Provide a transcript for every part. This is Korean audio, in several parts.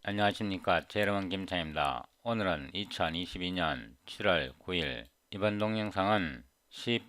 안녕하십니까. 제 이름은 김창입니다. 오늘은 2022년 7월 9일 이번 동영상은 C++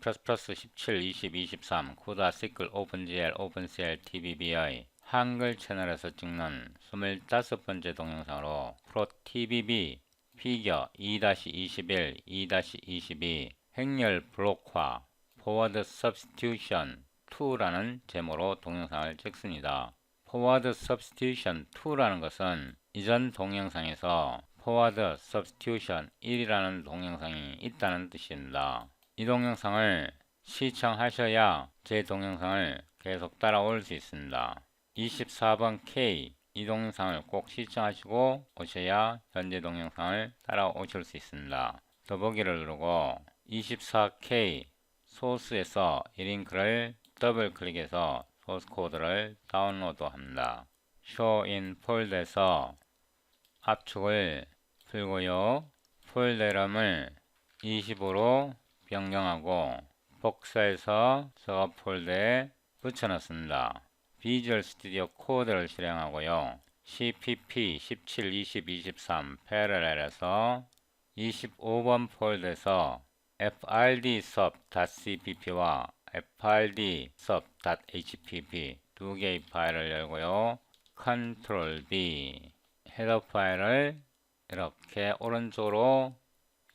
17, 20, 23 쿠다 시클 오픈GL 오픈CL TBB의 한글 채널에서 찍는 25번째 동영상으로 프로TBB 피겨 2-21, 2-22 행렬 블록화 포워드 서브스티튜션 2라는 제목으로 동영상을 찍습니다. 포워드 substitution 2라는 것은 이전 동영상에서 포워드 substitution 1이라는 동영상이 있다는 뜻입니다. 이 동영상을 시청하셔야 제 동영상을 계속 따라올 수 있습니다. 24번 K 이 동영상을 꼭 시청하시고 오셔야 현재 동영상을 따라오실 수 있습니다. 더보기를 누르고 24K 소스에서 이 링크를 더블 클릭해서 소스 코드를 다운로드 합니다. Show in 폴더에서 압축을 풀고요. 폴더 이름을 20으로 변경하고 복사해서 저 폴더에 붙여넣습니다. 비주얼 스튜디오 코드를 실행하고요. CPP 17, 20, 23 패러렐에서 25번 폴더에서 frdsub.cpp와 frdsub.hpp 두 개의 파일을 열고요. Ctrl B 헤더 파일을 이렇게 오른쪽으로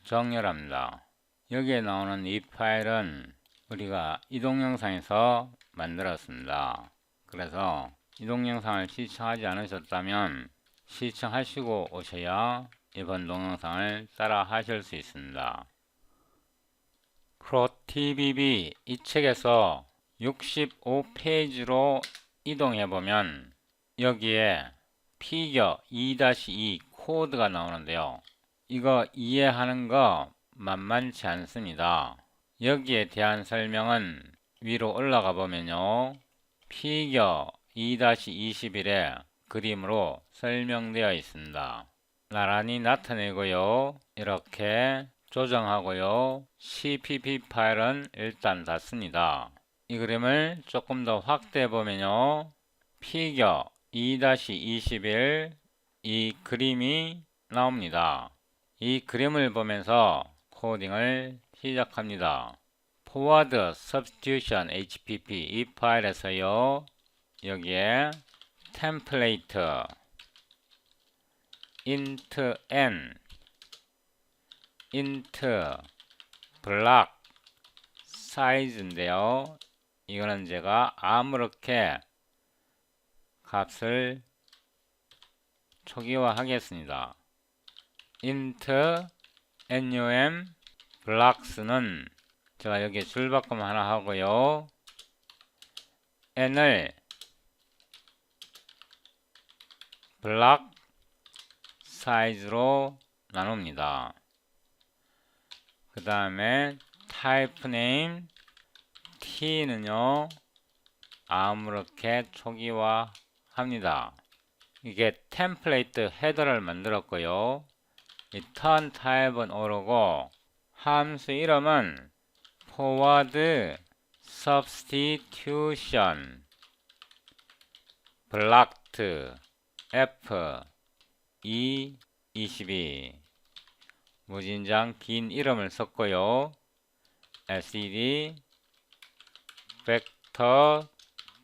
정렬합니다. 여기에 나오는 이 파일은 우리가 이 동영상에서 만들었습니다. 그래서 이 동영상을 시청하지 않으셨다면 시청하시고 오셔야 이번 동영상을 따라 하실 수 있습니다. 프로TBB 이 책에서 65페이지로 이동해보면 여기에 피겨 2-2 코드가 나오는데요. 이거 이해하는 거 만만치 않습니다. 여기에 대한 설명은 위로 올라가 보면요. 피겨 2-21의 그림으로 설명되어 있습니다. 나란히 나타내고요. 이렇게 조정하고요. CPP 파일은 일단 닫습니다. 이 그림을 조금 더 확대해 보면요. 피겨 2-21 이 그림이 나옵니다. 이 그림을 보면서 코딩을 시작합니다. forward substitution hpp 이 파일에서요. 여기에 template int n int block size인데요. 이거는 제가 아무렇게 값을 초기화 하겠습니다. int num blocks는 제가 여기 줄바꿈 하나 하고요. n을 block size로 나눕니다. 그 다음에 type name t는요 아무렇게 초기화 합니다. 이게 템플레이트 헤더를 만들었고요. 이 turn type는 오르고 함수 이름은 forward substitution blocked f 22 무진장 긴 이름을 썼고요. std 벡터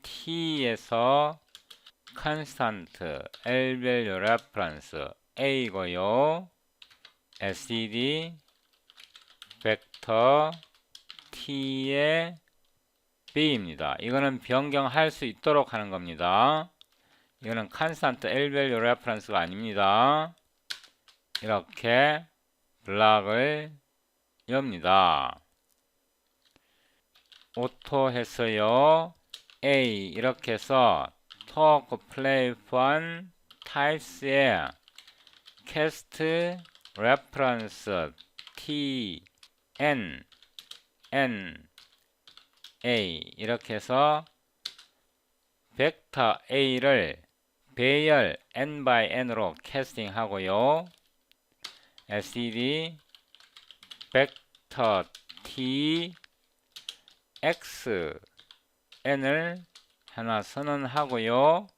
t에서 constant l value reference a고요. std 벡터 t의 b입니다. 이거는 변경할 수 있도록 하는 겁니다. 이거는 constant l value reference가 아닙니다. 이렇게 블락을 엽니다. 오토 했어요. A 이렇게 해서 talk, play, fun, types에 cast, reference, t, n, n, a 이렇게 해서 벡터 a를 배열 n by n으로 캐스팅 하고요. std 벡터 t x n을 하나 선언하고요.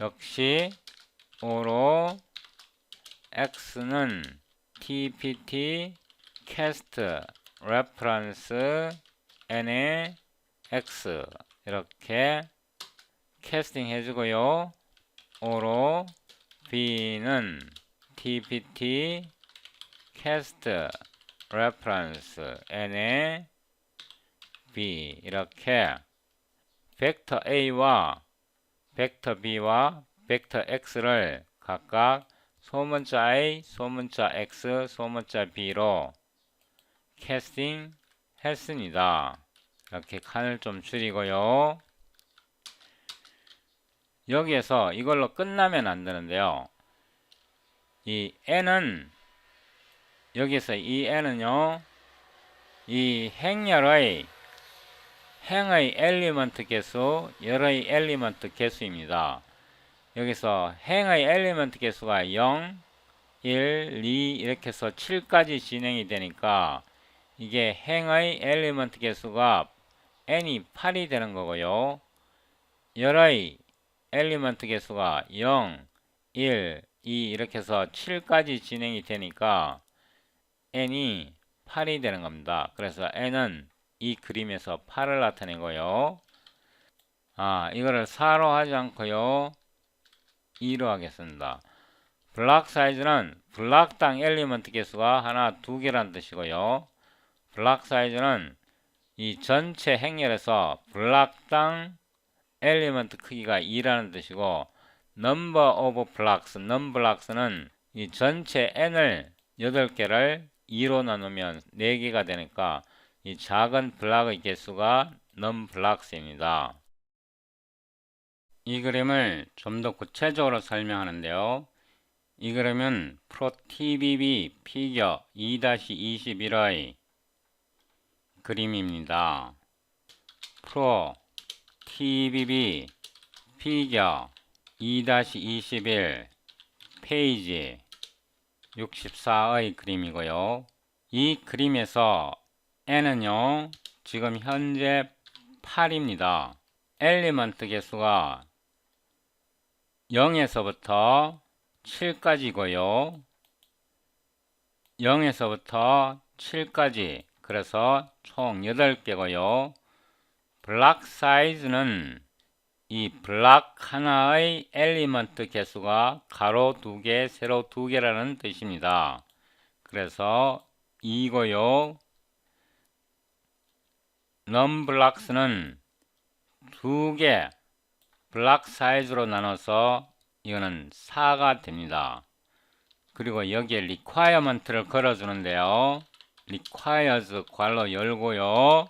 역시 5로 x는 tpt cast reference n의 x 이렇게 캐스팅 해주고요. 5로 b는 tpt cast reference n의 b 이렇게 벡터 a와 벡터 b와 벡터 x를 각각 소문자 a, 소문자 x, 소문자 b로 캐스팅 했습니다. 이렇게 칸을 좀 줄이고요. 여기에서 이걸로 끝나면 안 되는데요. 이 n은 여기서 이 n은요, 이 행의 엘리먼트 개수, 열의 엘리먼트 개수입니다. 여기서 행의 엘리먼트 개수가 0, 1, 2 이렇게 해서 7까지 진행이 되니까 이게 행의 엘리먼트 개수가 n이 8이 되는 거고요. 열의 엘리먼트 개수가 0, 1, 2 이렇게 해서 7까지 진행이 되니까 n이 8이 되는 겁니다. 그래서 n은 이 그림에서 8을 나타내고요. 이거를 4로 하지 않고요. 2로 하겠습니다. 블락 사이즈는 블락당 엘리먼트 개수가 하나, 두 개란 뜻이고요. 블락 사이즈는 이 전체 행렬에서 블락당 엘리먼트 크기가 2라는 뜻이고, number of blocks, numBlocks는 이 전체 n을 8개를 2로 나누면 4개가 되니까 이 작은 블락의 개수가 numBlocks입니다. 이 그림을 좀 더 구체적으로 설명하는데요. 이 그림은 프로 TBB 피겨 2-21의 그림입니다. 프로 TBB 피겨 2-21 페이지 64의 그림이고요. 이 그림에서 n은요, 지금 현재 8입니다. 엘리먼트 개수가 0에서부터 7까지고요. 0에서부터 7까지, 그래서 총 8개고요. 블락 사이즈는 이 블락 하나의 엘리먼트 개수가 가로 2개, 세로 2개라는 뜻입니다. 그래서 2고요. numBlocks는 2개 블락 사이즈로 나눠서 이거는 4가 됩니다. 그리고 여기에 requirement를 걸어주는데요. requires 괄호 열고요.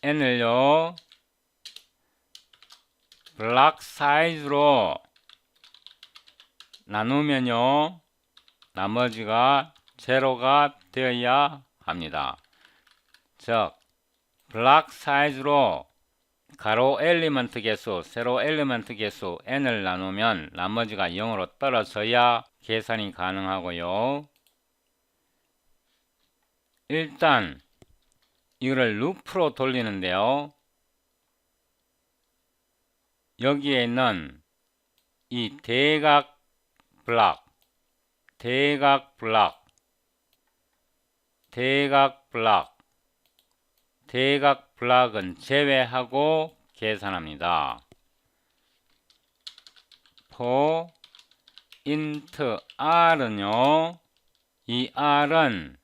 n을요 블락 사이즈로 나누면요 나머지가 제로가 되어야 합니다. 즉 블락 사이즈로 가로 엘리먼트 개수, 세로 엘리먼트 개수 n을 나누면 나머지가 0으로 떨어져야 계산이 가능하고요. 일단 이거를 루프로 돌리는데요. 여기에 있는 이 대각 블락, 대각 블락, 대각 블락, 대각 블락은 제외하고 계산합니다. for int r은요, 이 r은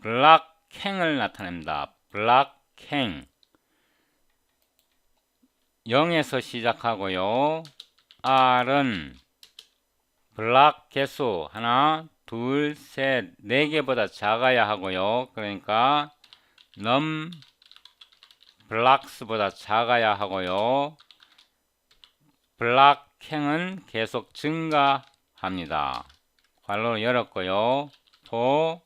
블락행을 나타냅니다. 블락행 0에서 시작하고요. r은 블락 개수 하나, 둘, 셋, 4개보다 작아야 하고요. 그러니까 numBlocks보다 작아야 하고요. 블락행은 계속 증가합니다. 괄호 열었고요. for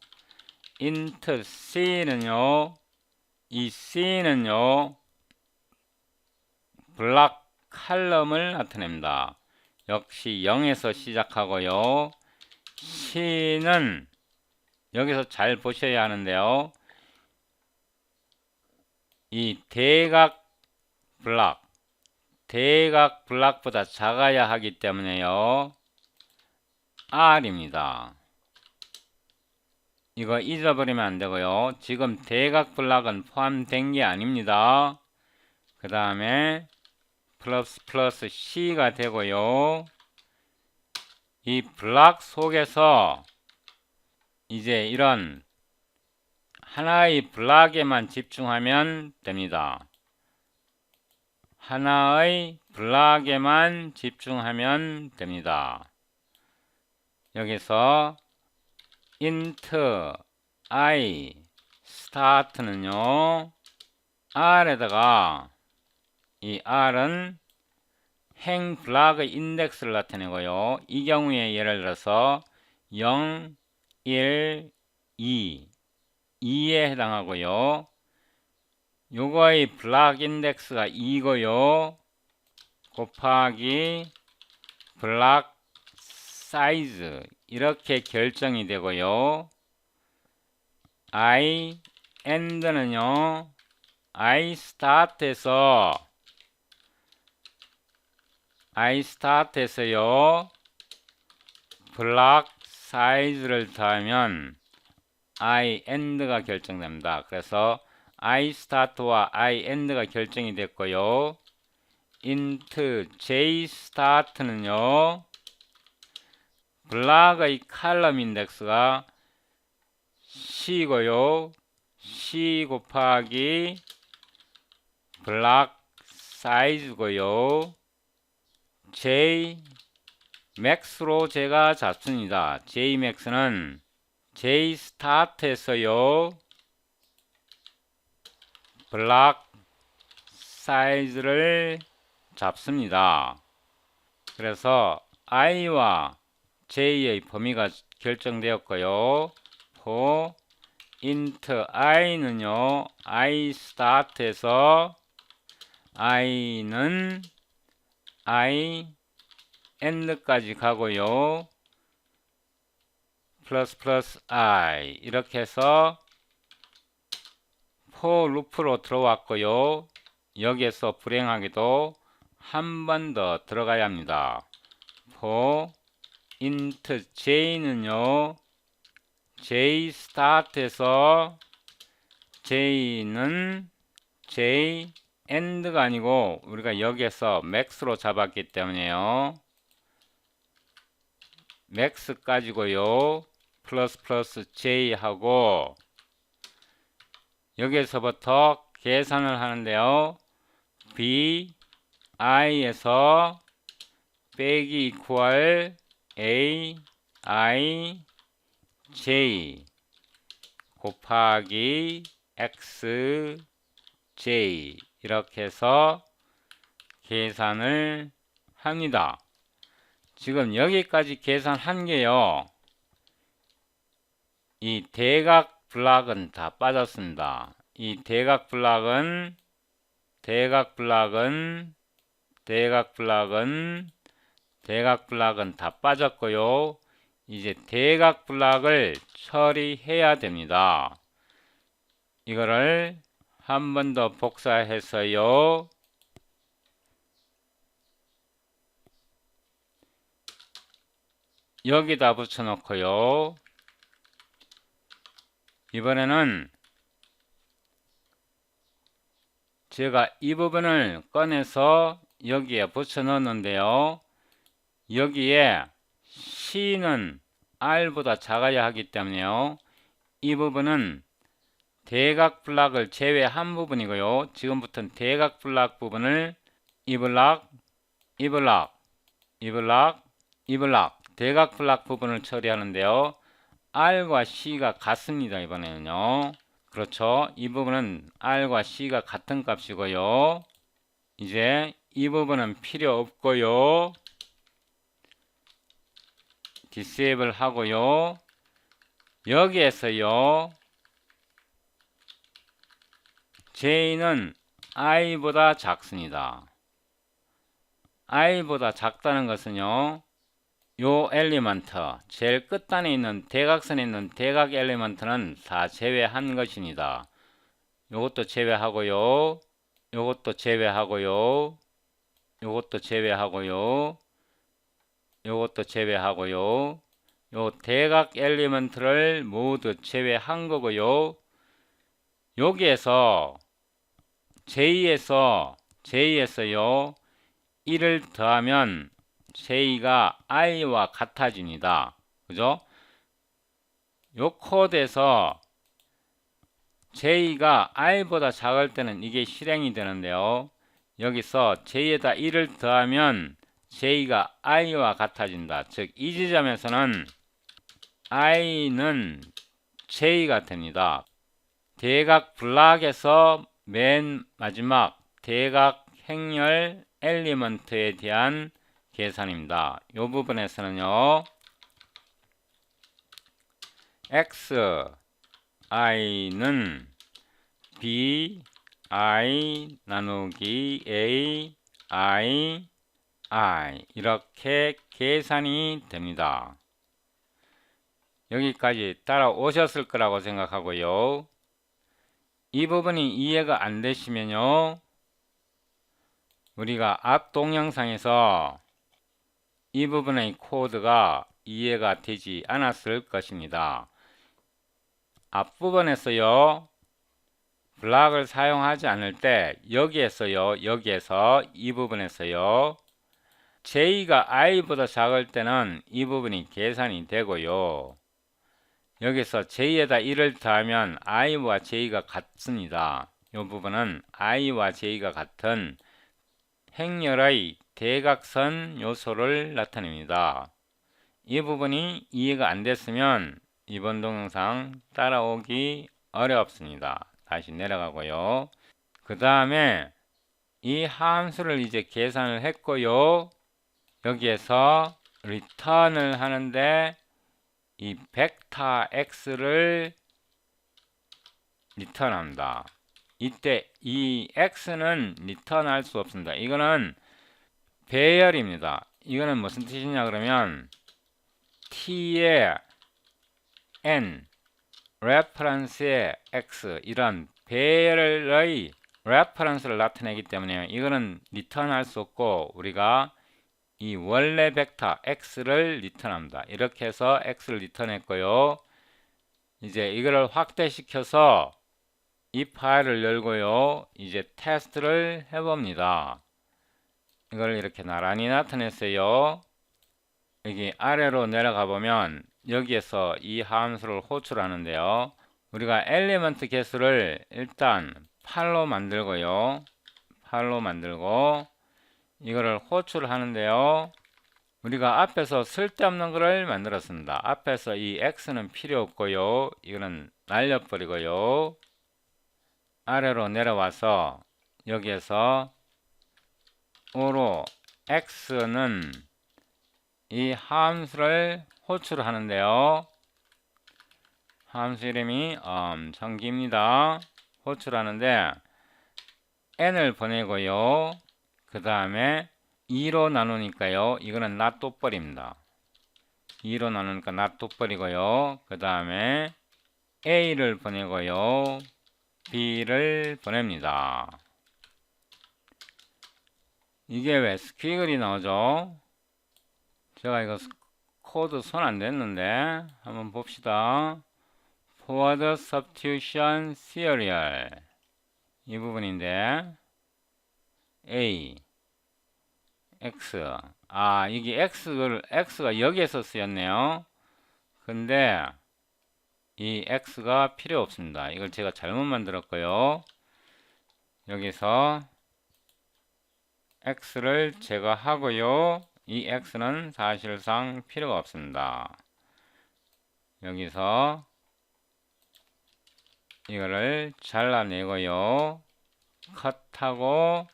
int c는요, 이 c는요 블락 칼럼을 나타냅니다. 역시 0에서 시작하고요. c는 여기서 잘 보셔야 하는데요. 이 대각 블락, 대각 블락보다 작아야 하기 때문에요. R입니다. 이거 잊어버리면 안 되고요. 지금 대각 블락은 포함된 게 아닙니다. 그 다음에 플러스 C가 되고요. 이 블락 속에서 이제 이런 하나의 블락에만 집중하면 됩니다. 하나의 블락에만 집중하면 됩니다. 여기서 int I start는요, R에다가 이 R은 행 블락의 인덱스를 나타내고요. 이 경우에 예를 들어서 0, 1, 2, 2에 해당하고요. 요거의 블락 인덱스가 2고요. 곱하기 블락 사이즈 이렇게 결정이 되고요. I end는요, I start에서요 블락 사이즈를 더하면 I end가 결정됩니다. 그래서 I start와 I end가 결정이 됐고요. int j start는요, 블락의 칼럼 인덱스가 C고요. C 곱하기 블락 사이즈고요. J max로 제가 잡습니다. J max는 J start에서요 블락 사이즈를 잡습니다. 그래서 I와 J의 범위가 결정되었고요. for int I는요, I start에서 I는 I end까지 가고요. 플러스 I 이렇게 해서 for 루프로 들어왔고요. 여기에서 불행하게도 한 번 더 들어가야 합니다. for int j는요, j start에서 j는 j end가 아니고 우리가 여기에서 max로 잡았기 때문에요. max까지고요. 플러스 j 하고 여기에서부터 계산을 하는데요. b i에서 빼기 equal a I j 곱하기 x j 이렇게 해서 계산을 합니다. 지금 여기까지 계산한 게요, 이 대각 블락은 다 빠졌습니다. 이 대각 블락은 다 빠졌고요. 이제 대각 블락을 처리해야 됩니다. 이거를 한 번 더 복사해서요, 여기다 붙여놓고요. 이번에는 제가 이 부분을 꺼내서 여기에 붙여 넣었는데요. 여기에 C는 R보다 작아야 하기 때문에요. 이 부분은 대각 블락을 제외한 부분이고요. 지금부터는 대각 블락 부분을 이 블락, 대각 블락 부분을 처리하는데요. R과 C가 같습니다. 이번에는요. 그렇죠. 이 부분은 R과 C가 같은 값이고요. 이제 이 부분은 필요 없고요. 디세이블 하고요. 여기에서요, J는 I보다 작습니다. I보다 작다는 것은요, 요 엘리먼트, 제일 끝단에 있는 대각선에 있는 대각 엘리먼트는 다 제외한 것입니다. 요것도 제외하고요. 요것도 제외하고요. 요것도 제외하고요. 요것도 제외하고요. 요 대각 엘리먼트를 모두 제외한 거고요. 여기에서 J에서요 1을 더하면 J가 I와 같아집니다. 그죠? 요 코드에서 J가 I보다 작을 때는 이게 실행이 되는데요. 여기서 J에다 1을 더하면 J가 I와 같아진다. 즉, 이 지점에서는 I는 J가 됩니다. 대각 블락에서 맨 마지막 대각 행렬 엘리먼트에 대한 계산입니다. 이 부분에서는요. X, I는 B, I 나누기 A, I, I 이렇게 계산이 됩니다. 여기까지 따라오셨을 거라고 생각하고요. 이 부분이 이해가 안 되시면요. 우리가 앞 동영상에서 이 부분의 코드가 이해가 되지 않았을 것입니다. 앞부분에서요. 블락을 사용하지 않을 때 여기에서 이 부분에서요. J가 I보다 작을 때는 이 부분이 계산이 되고요. 여기서 J에다 1을 더하면 I와 J가 같습니다. 이 부분은 I와 J가 같은 행렬의 대각선 요소를 나타냅니다. 이 부분이 이해가 안 됐으면 이번 동영상 따라오기 어렵습니다. 다시 내려가고요. 그 다음에 이 함수를 이제 계산을 했고요. 여기에서 return을 하는데 이 벡터 x를 return합니다. 이때 이 x는 return할 수 없습니다. 이거는 배열입니다. 이거는 무슨 뜻이냐 그러면 t의 n, reference의 x 이런 배열의 reference를 나타내기 때문에 이거는 return할 수 없고 우리가 이 원래 벡터 x를 리턴합니다. 이렇게 해서 x를 리턴했고요. 이제 이거를 확대시켜서 이 파일을 열고요. 이제 테스트를 해봅니다. 이걸 이렇게 나란히 나타냈어요. 여기 아래로 내려가 보면 여기에서 이 함수를 호출하는데요. 우리가 엘리먼트 개수를 일단 8로 만들고요. 8로 만들고 이거를 호출하는데요. 우리가 앞에서 쓸데없는 거를 만들었습니다. 앞에서 이 x는 필요 없고요. 이거는 날려버리고요. 아래로 내려와서 여기에서 u로 x는 이 함수를 호출하는데요. 함수 이름이 엄청 깁니다. 호출하는데 n을 보내고요. 그 다음에 2로 나누니까요. 이거는 놔둬버립니다. 2로 나누니까 놔둬버리고요. 그 다음에 A를 보내고요. B를 보냅니다. 이게 왜 스퀴글이 나오죠? 제가 이거 코드 손 안 댔는데 한번 봅시다. Forward Substitution Serial 이 부분인데 A X 이게 X가 여기에서 쓰였네요. 근데 이 X가 필요 없습니다. 이걸 제가 잘못 만들었고요. 여기서 X를 제거하고요. 이 X는 사실상 필요가 없습니다. 여기서 이거를 잘라내고요. 컷하고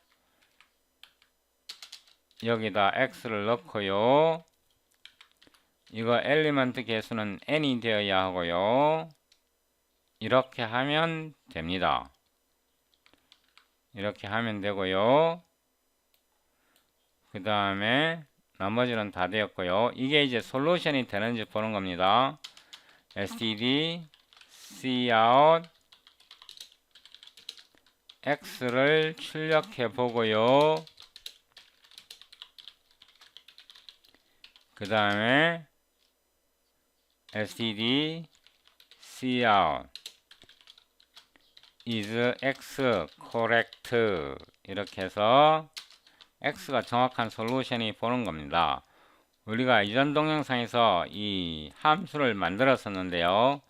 여기다 X를 넣고요. 이거 엘리먼트 개수는 n이 되어야 하고요. 이렇게 하면 됩니다. 이렇게 하면 되고요. 그 다음에 나머지는 다 되었고요. 이게 이제 솔루션이 되는지 보는 겁니다. std cout x를 출력해 보고요. 그 다음에 std cout is x correct 이렇게 해서 x가 정확한 솔루션이 보는 겁니다. 우리가 이전 동영상에서 이 함수를 만들었었는데요.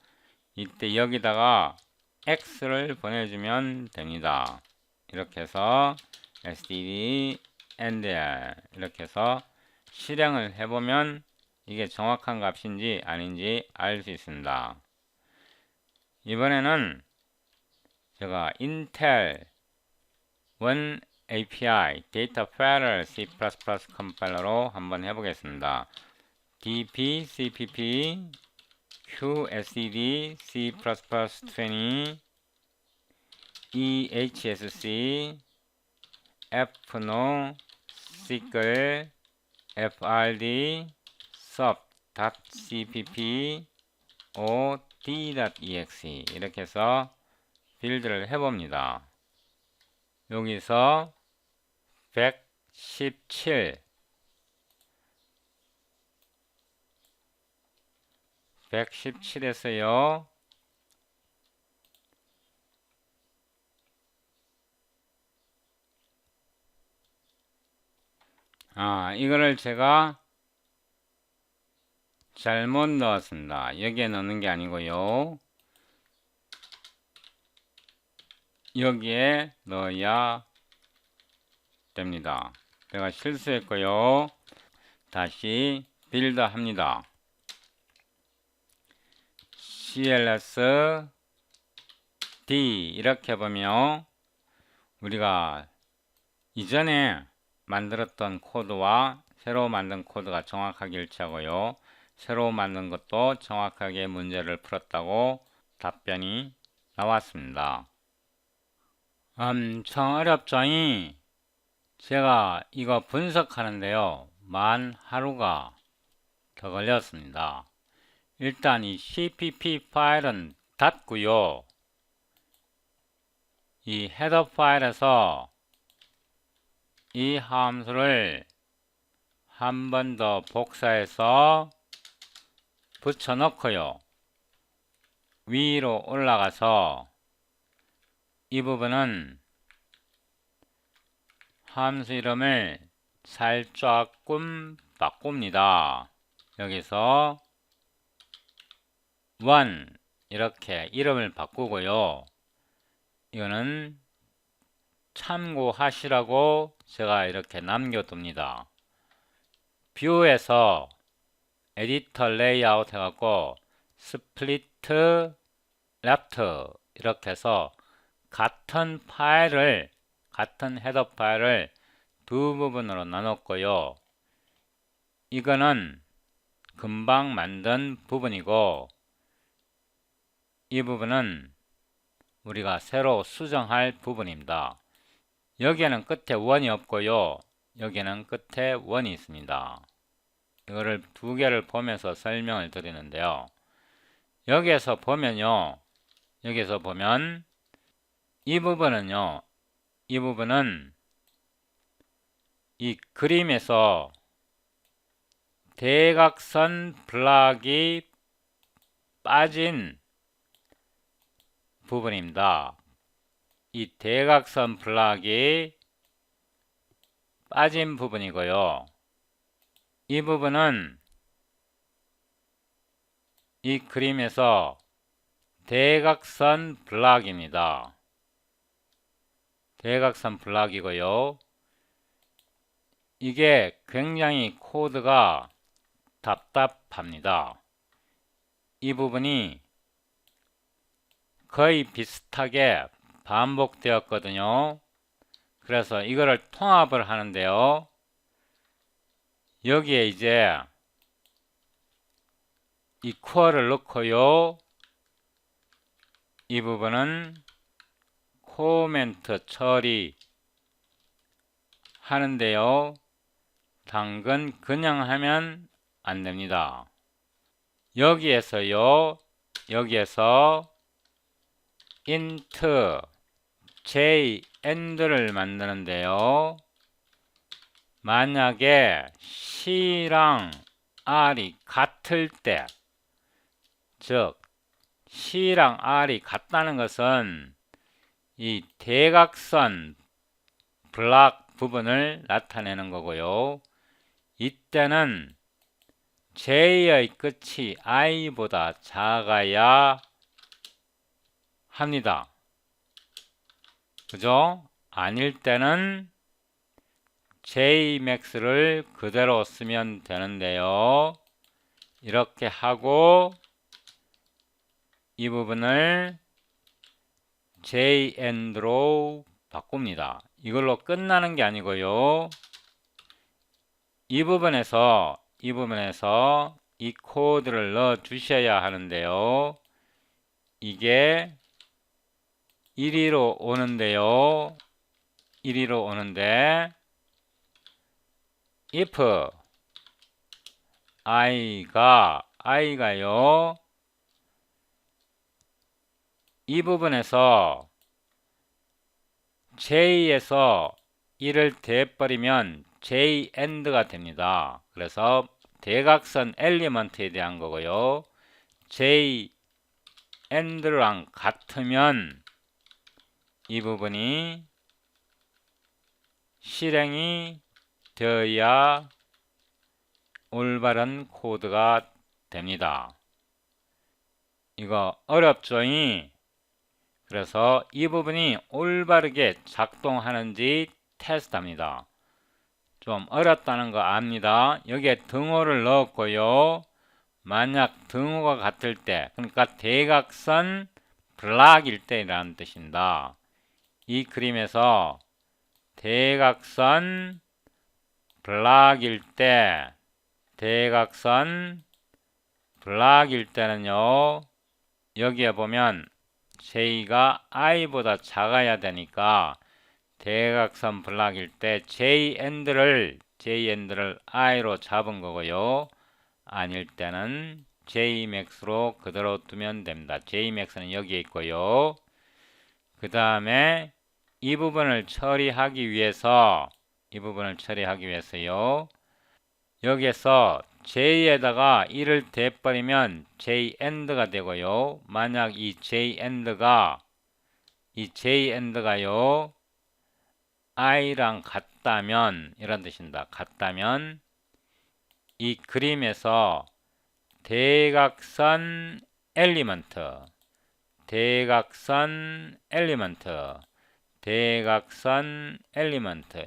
이때 여기다가 x를 보내주면 됩니다. 이렇게 해서 std endl 이렇게 해서 실행을 해보면 이게 정확한 값인지 아닌지 알 수 있습니다. 이번에는 제가 인텔 원 API 데이터 패럴 C++ 컴파일러로 한번 해보겠습니다. dpcpp qsdd C++20 ehsc fno sickle frd sub.cpp od.exe 이렇게 해서 빌드를 해봅니다. 여기서 117에서요. 이거를 제가 잘못 넣었습니다. 여기에 넣는 게 아니고요. 여기에 넣어야 됩니다. 내가 실수했고요. 다시 빌드 합니다. cls d 이렇게 보면 우리가 이전에 만들었던 코드와 새로 만든 코드가 정확하게 일치하고요. 새로 만든 것도 정확하게 문제를 풀었다고 답변이 나왔습니다. 엄청 어렵죠? 제가 이거 분석하는데요. 만 하루가 더 걸렸습니다. 일단 이 cpp 파일은 닫고요. 이 헤더 파일에서 이 함수를 한 번 더 복사해서 붙여 넣고요. 위로 올라가서 이 부분은 함수 이름을 살짝끔 바꿉니다. 여기서 1 이렇게 이름을 바꾸고요. 이거는 참고하시라고 제가 이렇게 남겨둡니다. 뷰에서 에디터 레이아웃 해갖고 스플리트 레프트 이렇게 해서 같은 파일을 같은 헤더 파일을 두 부분으로 나눴고요. 이거는 금방 만든 부분이고 이 부분은 우리가 새로 수정할 부분입니다. 여기에는 끝에 1이 없고요. 여기에는 끝에 1이 있습니다. 이거를 두 개를 보면서 설명을 드리는데요. 여기에서 보면요. 여기에서 보면 이 부분은요. 이 부분은 이 그림에서 대각선 블락이 빠진 부분입니다. 이 대각선 블락이 빠진 부분이고요. 이 부분은 이 그림에서 대각선 블락입니다. 대각선 블락이고요. 이게 굉장히 코드가 답답합니다. 이 부분이 거의 비슷하게 반복되었거든요. 그래서 이거를 통합을 하는데요. 여기에 이제 equal을 넣고요. 이 부분은 코멘트 처리 하는데요. 당근 그냥 하면 안 됩니다. 여기에서요. 여기에서 int j end를 만드는데요. 만약에 c랑 R이 같을 때, 즉 C랑 R이 같다는 것은 이 대각선 블락 부분을 나타내는 거고요. 이때는 J의 끝이 I보다 작아야 합니다. 그죠? 아닐 때는 Jmax를 그대로 쓰면 되는데요. 이렇게 하고 이 부분을 JEnd로 바꿉니다. 이걸로 끝나는 게 아니고요. 이 부분에서 이 코드를 넣어 주셔야 하는데요. 이게 1위로 오는데요. 1위로 오는데 if i가요. 이 부분에서 J에서 1을 대버리면 JEnd가 됩니다. 그래서 대각선 엘리먼트에 대한 거고요. JEnd랑 같으면 이 부분이 실행이 되어야 올바른 코드가 됩니다. 이거 어렵죠? 그래서 이 부분이 올바르게 작동하는지 테스트합니다. 좀 어렵다는 거 압니다. 여기에 등호를 넣었고요. 만약 등호가 같을 때, 그러니까 대각선 블락일 때라는 뜻입니다. 이 그림에서 대각선 블락일 때는요, 여기에 보면 J가 I보다 작아야 되니까 대각선 블락일 때 JEnd를 I로 잡은 거고요. 아닐 때는 Jmax로 그대로 두면 됩니다. Jmax는 여기에 있고요. 그 다음에 이 부분을 처리하기 위해서요. 여기에서 J에다가 1을 대버리면 JEnd가 되고요. 만약 이 JEnd가요 I랑 같다면, 이런 뜻입니다. 같다면 이 그림에서 대각선 엘리먼트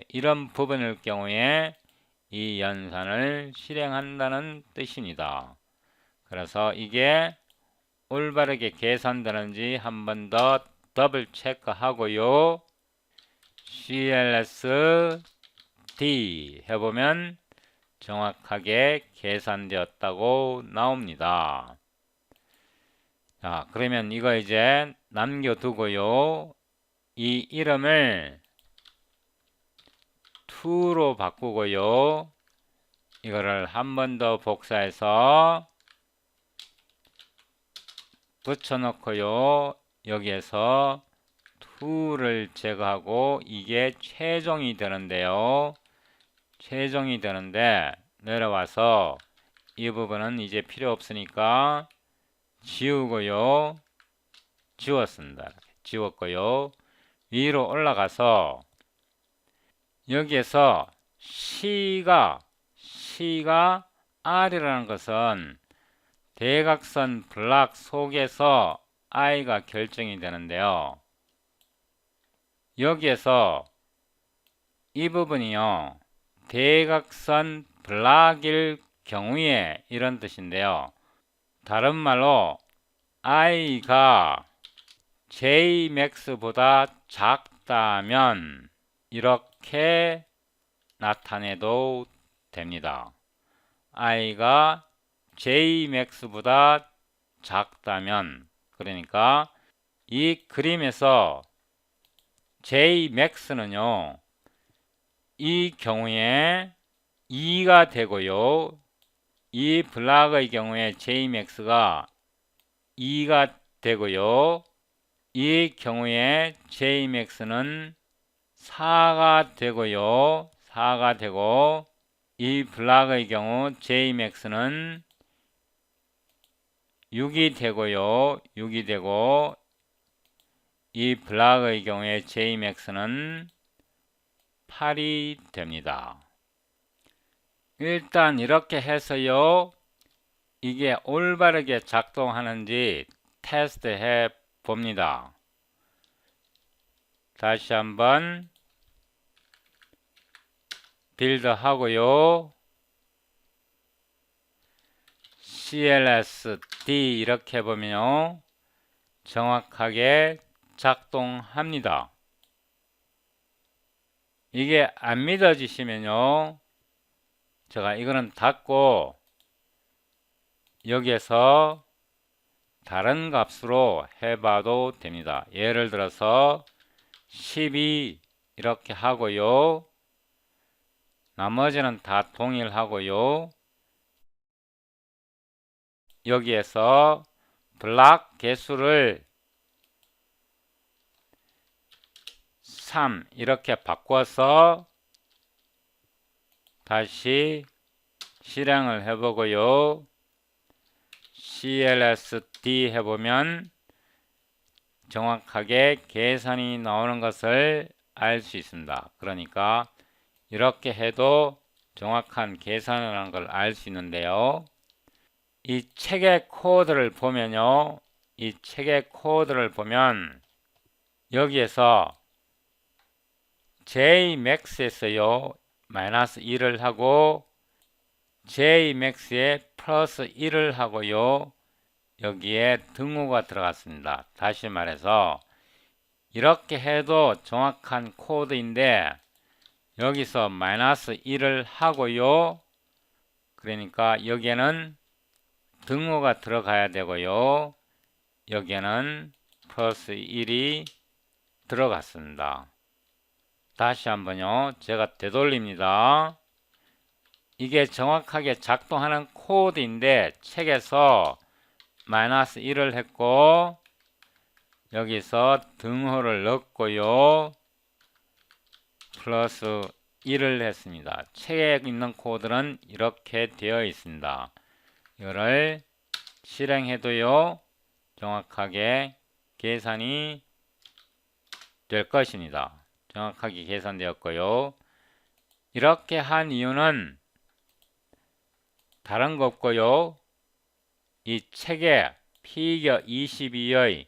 이런 부분일 경우에 이 연산을 실행한다는 뜻입니다. 그래서 이게 올바르게 계산되는지 한 번 더 더블 체크하고요. CLSD 해보면 정확하게 계산되었다고 나옵니다. 자, 그러면 이거 이제 남겨두고요. 이 이름을 to로 바꾸고요. 이거를 한 번 더 복사해서 붙여놓고요. 여기에서 to를 제거하고 이게 최종이 되는데요. 최종이 되는데 내려와서 이 부분은 이제 필요 없으니까 지우고요. 지웠습니다. 지웠고요. 위로 올라가서 여기에서 C가 R이라는 것은 대각선 블락 속에서 I가 결정이 되는데요. 여기에서 이 부분이요. 대각선 블락일 경우에 이런 뜻인데요. 다른 말로 I가 Jmax보다 작다면 이렇게 나타내도 됩니다. I가 Jmax보다 작다면, 그러니까 이 그림에서 Jmax는요, 이 경우에 2가 되고요. 이 블락의 경우에 Jmax가 2가 되고요. 이 경우에 Jmax는 4가 되고요. 4가 되고 이 블락의 경우 Jmax는 6이 되고요. 6이 되고 이 블락의 경우에 Jmax는 8이 됩니다. 일단 이렇게 해서요. 이게 올바르게 작동하는지 테스트해 봅니다. 다시 한번 빌드 하고요. CLSD 이렇게 보면요. 정확하게 작동합니다. 이게 안 믿어지시면요. 제가 이거는 닫고 여기에서 다른 값으로 해봐도 됩니다. 예를 들어서 12 이렇게 하고요. 나머지는 다 동일하고요. 여기에서 블락 개수를 3 이렇게 바꿔서 다시 실행을 해보고요. CLSD 해보면 정확하게 계산이 나오는 것을 알 수 있습니다. 그러니까 이렇게 해도 정확한 계산을 하는 걸 알 수 있는데요. 이 책의 코드를 보면요. 이 책의 코드를 보면 여기에서 Jmax에서요. 마이너스 1을 하고 Jmax에 플러스 1을 하고요. 여기에 등호가 들어갔습니다. 다시 말해서 이렇게 해도 정확한 코드인데 여기서 마이너스 1을 하고요. 그러니까 여기에는 등호가 들어가야 되고요. 여기에는 플러스 1이 들어갔습니다. 다시 한번요. 제가 되돌립니다. 이게 정확하게 작동하는 코드인데 책에서 마이너스 1을 했고 여기서 등호를 넣고요. 플러스 1을 했습니다. 책에 있는 코드는 이렇게 되어 있습니다. 이거를 실행해도요. 정확하게 계산이 될 것입니다. 정확하게 계산되었고요. 이렇게 한 이유는 다른 거 없고요. 이 책의 피겨 22의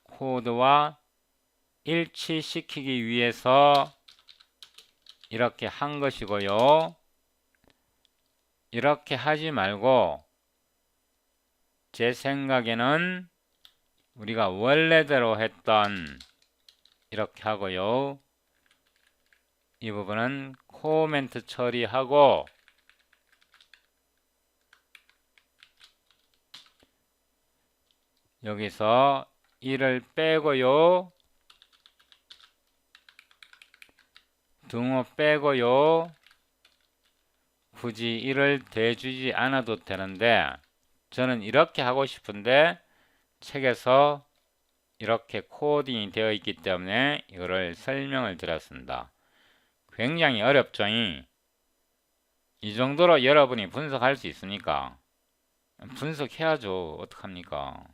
코드와 일치시키기 위해서 이렇게 한 것이고요. 이렇게 하지 말고 제 생각에는 우리가 원래대로 했던 이렇게 하고요. 이 부분은 코멘트 처리하고 여기서 1을 빼고요. 등호 빼고요. 굳이 1을 대주지 않아도 되는데 저는 이렇게 하고 싶은데 책에서 이렇게 코딩이 되어 있기 때문에 이거를 설명을 드렸습니다. 굉장히 어렵죠? 이 정도로 여러분이 분석할 수 있으니까 분석해야죠. 어떡합니까?